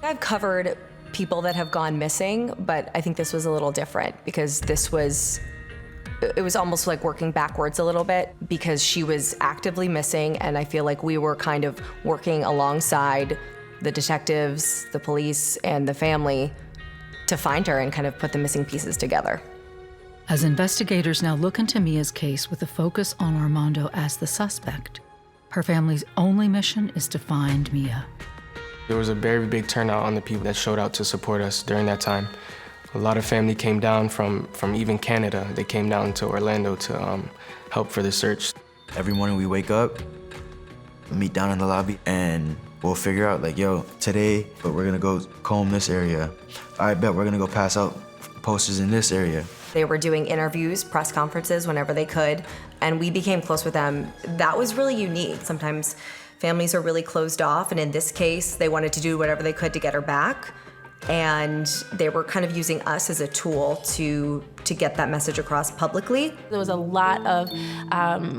I've covered people that have gone missing, but I think this was a little different because it was almost like working backwards a little bit because she was actively missing, and I feel like we were kind of working alongside the detectives, the police, and the family to find her and kind of put the missing pieces together. As investigators now look into Miya's case with a focus on Armando as the suspect, her family's only mission is to find Miya. There was a very big turnout on the people that showed out to support us during that time. A lot of family came down from even Canada. They came down to Orlando to help for the search. Every morning we wake up, we meet down in the lobby, and we'll figure out like, yo, today we're gonna go comb this area. I bet we're gonna go pass out posters in this area. They were doing interviews, press conferences whenever they could, and we became close with them. That was really unique. Sometimes families are really closed off, and in this case, they wanted to do whatever they could to get her back. And they were kind of using us as a tool to get that message across publicly. There was a lot of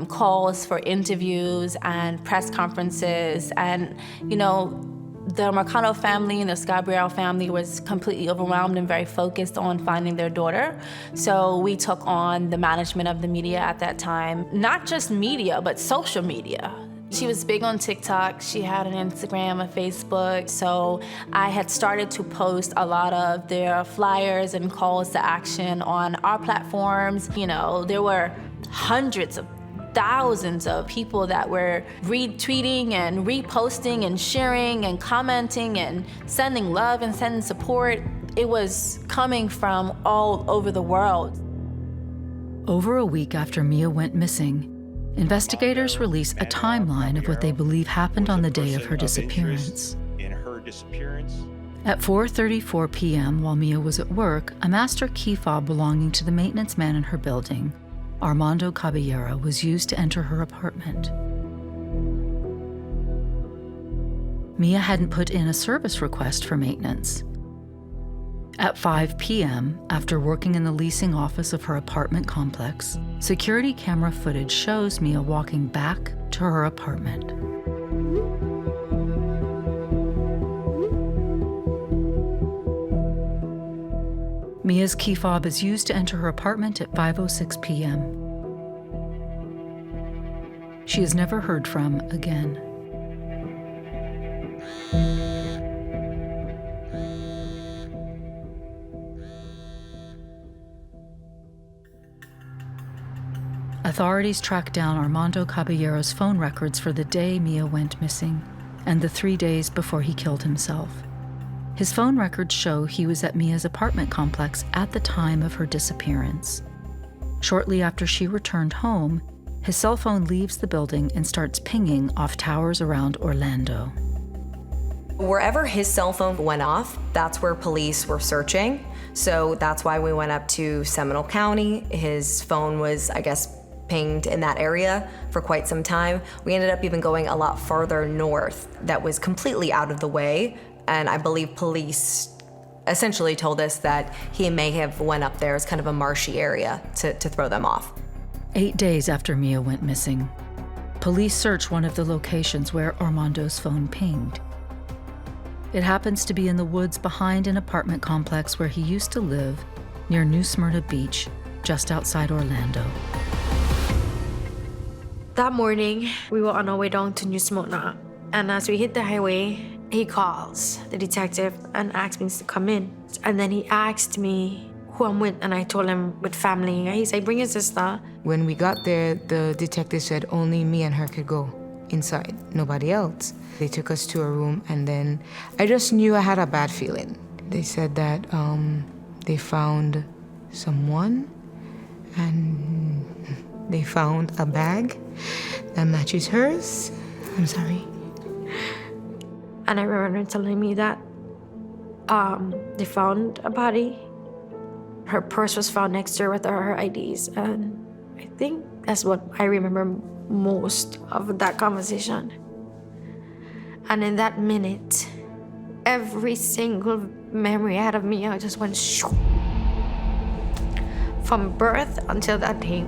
calls for interviews and press conferences, and the Marcano family and the Gabriel family was completely overwhelmed and very focused on finding their daughter. So we took on the management of the media at that time, not just media, but social media. She was big on TikTok. She had an Instagram, a Facebook. So I had started to post a lot of their flyers and calls to action on our platforms. There were hundreds of thousands of people that were retweeting and reposting and sharing and commenting and sending love and sending support. It was coming from all over the world. Over a week after Miya went missing, investigators release a timeline of what they believe happened on the day of her disappearance. At 4:34 p.m., while Miya was at work, a master key fob belonging to the maintenance man in her building, Armando Caballero, was used to enter her apartment. Miya hadn't put in a service request for maintenance. At 5 p.m., after working in the leasing office of her apartment complex, security camera footage shows Miya walking back to her apartment. Miya's key fob is used to enter her apartment at 5:06 p.m. She is never heard from again. Authorities tracked down Armando Caballero's phone records for the day Miya went missing and the 3 days before he killed himself. His phone records show he was at Miya's apartment complex at the time of her disappearance. Shortly after she returned home, his cell phone leaves the building and starts pinging off towers around Orlando. Wherever his cell phone went off, that's where police were searching. So that's why we went up to Seminole County. His phone was, pinged in that area for quite some time. We ended up even going a lot farther north that was completely out of the way. And I believe police essentially told us that he may have went up there as kind of a marshy area to throw them off. 8 days after Miya went missing, police search one of the locations where Armando's phone pinged. It happens to be in the woods behind an apartment complex where he used to live near New Smyrna Beach, just outside Orlando. That morning, we were on our way down to New Smyrna, and as we hit the highway, he calls the detective and asks me to come in. And then he asked me who I'm with, and I told him with family. He said, bring your sister. When we got there, the detective said only me and her could go inside, nobody else. They took us to a room, and then I just knew I had a bad feeling. They said that they found someone, and they found a bag that matches hers. I'm sorry. And I remember them telling me that they found a body. Her purse was found next to her with her IDs. And I think that's what I remember most of that conversation. And in that minute, every single memory I had of Miya just went shoo. From birth until that day.